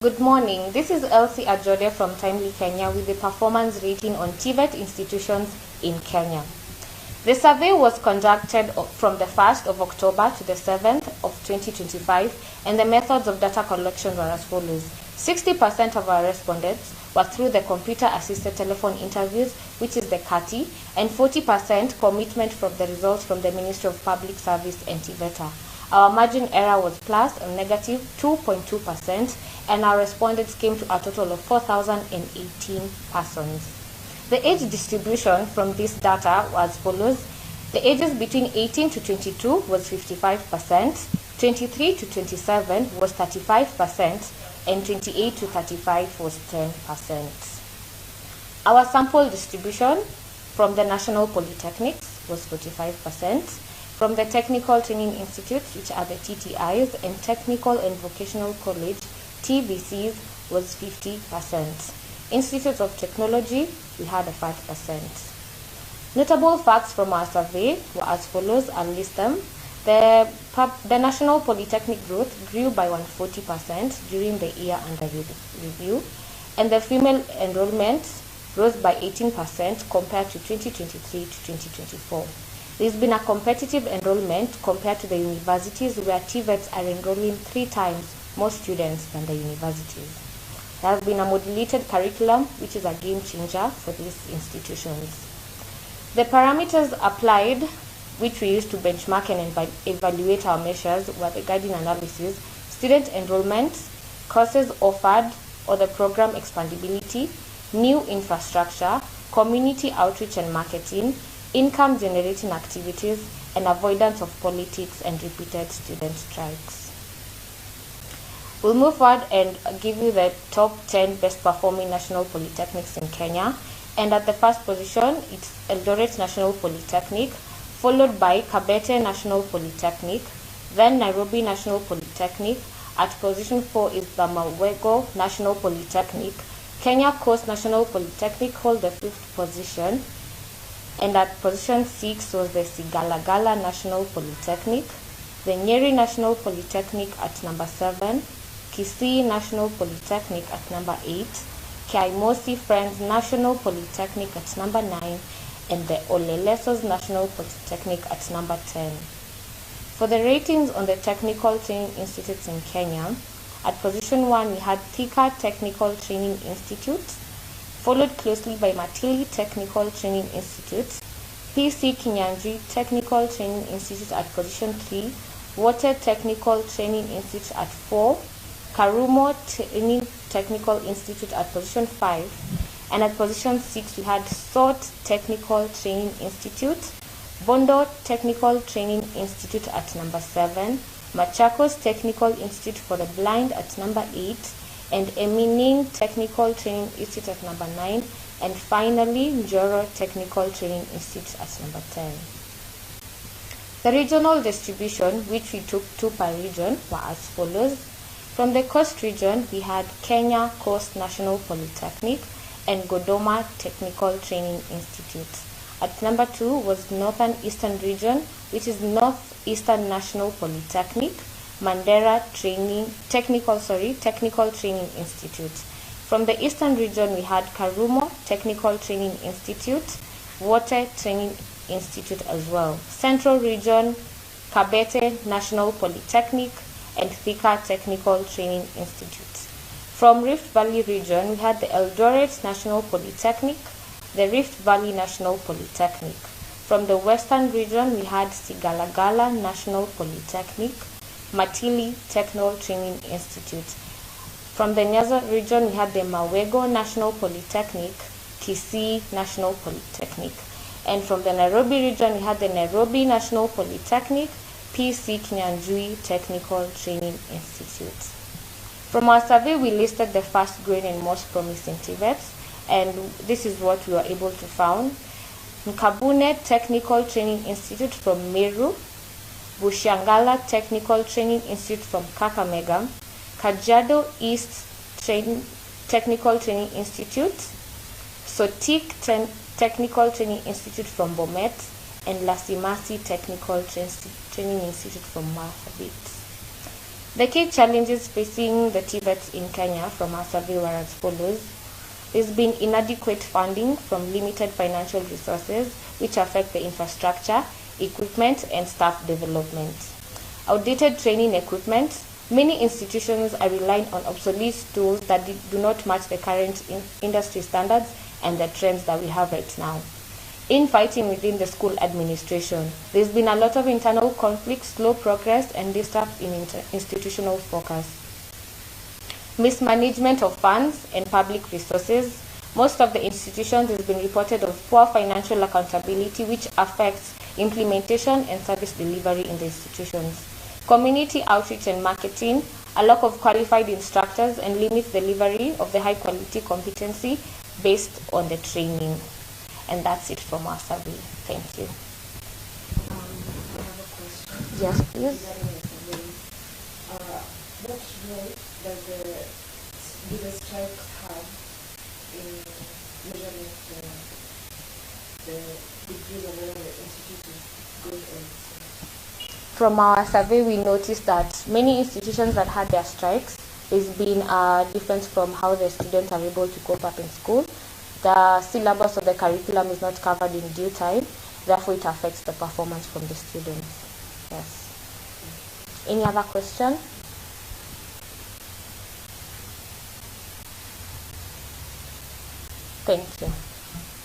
Good morning, this is Elsie Ajode from Timely Kenya with the performance rating on TVET institutions in Kenya. The survey was conducted from the 1st of October to the 7th of 2025, and the methods of data collection were as follows. 60% of our respondents were through the computer-assisted telephone interviews, which is the CATI, and 40% commitment from the results from the Ministry of Public Service and TVETA. Our margin error was plus or negative 2.2%, and our respondents came to a total of 4,018 persons. The age distribution from this data was as follows. The ages between 18 to 22 was 55%, 23 to 27 was 35%, and 28 to 35 was 10%. Our sample distribution from the National Polytechnics was 45%. From the Technical Training Institutes, which are the TTIs, and Technical and Vocational College, TVCs, was 50%. Institutes of Technology, we had a 5%. Notable facts from our survey were as follows. I'll list them. The National Polytechnic growth grew by 140% during the year under review, and the female enrollment rose by 18% compared to 2023 to 2024. There's been a competitive enrollment compared to the universities, where TVETs are enrolling 3 times more students than the universities. There has been a modulated curriculum, which is a game changer for these institutions. The parameters applied, which we use to benchmark and evaluate our measures, were the guiding analysis, student enrollment, courses offered or the program expandability, new infrastructure, community outreach and marketing, income generating activities, and avoidance of politics and repeated student strikes. We'll move forward and give you the top 10 best performing national polytechnics in Kenya. And at the first position, it's Eldoret National Polytechnic, followed by Kabete National Polytechnic, then Nairobi National Polytechnic. At position 4 is the Mawego National Polytechnic. Kenya Coast National Polytechnic hold the 5th position. And at position 6 was the Sigalagala National Polytechnic, the Nyeri National Polytechnic at number 7, Kisii National Polytechnic at number 8, Kaimosi Friends National Polytechnic at number 9, and the Olelesos National Polytechnic at number 10. For the ratings on the Technical Training Institutes in Kenya, at position 1 we had Thika Technical Training Institute, followed closely by Matili Technical Training Institute, PC Kinyanjui Technical Training Institute at position 3, Water Technical Training Institute at 4, Karumo Training Technical Institute at position 5, and at position 6 we had Sort Technical Training Institute, Bondo Technical Training Institute at number 7, Machakos Technical Institute for the Blind at number 8, and Emining Technical Training Institute at number 9, and finally Njoro Technical Training Institute at number 10. The regional distribution, which we took 2 per region, were as follows. From the Coast region, we had Kenya Coast National Polytechnic and Godoma Technical Training Institute. At number 2 was Northern Eastern region, which is Northeastern National Polytechnic, Mandera Technical Training Institute. From the Eastern region, we had Karumo Technical Training Institute, Water Training Institute as well. Central region, Kabete National Polytechnic, and Thika Technical Training Institute. From Rift Valley region, we had the Eldoret National Polytechnic, the Rift Valley National Polytechnic. From the Western region, we had Sigalagala National Polytechnic, Matili Technical Training Institute. From the Nyanza region, we had the Mawego National Polytechnic, Kisii National Polytechnic. And from the Nairobi region, we had the Nairobi National Polytechnic, PC Kinyanjui Technical Training Institute. From our survey, we listed the fast growing and most promising TVETs, and this is what we were able to find. Nkabune Technical Training Institute from Meru, Bushangala Technical Training Institute from Kakamega, Kajiado East Technical Training Institute, Sotik Technical Training Institute from Bomet, and Lasimasi Technical Training Institute from Marsabit. The key challenges facing the TVETs in Kenya from our survey were as follows. There's been inadequate funding from limited financial resources, which affect the infrastructure, equipment, and staff development. Outdated training equipment. Many institutions are relying on obsolete tools that do not match the current industry standards and the trends that we have right now. Infighting within the school administration. There's been a lot of internal conflict, slow progress, and disturbance in institutional focus. Mismanagement of funds and public resources. Most of the institutions has been reported of poor financial accountability, which affects implementation and service delivery in the institutions. Community outreach and marketing. A lack of qualified instructors and limits delivery of the high quality competency based on the training. And that's it from our survey. Thank you. I have a question. Yes, please. Regarding the survey. What role do the strikes have in measuring the degree of whether the institute is good or not? From our survey, we noticed that many institutions that had their strikes, there's been a difference from how the students are able to cope up in school. The syllabus of the curriculum is not covered in due time, therefore it affects the performance from the students. Yes. Any other question? Thank you.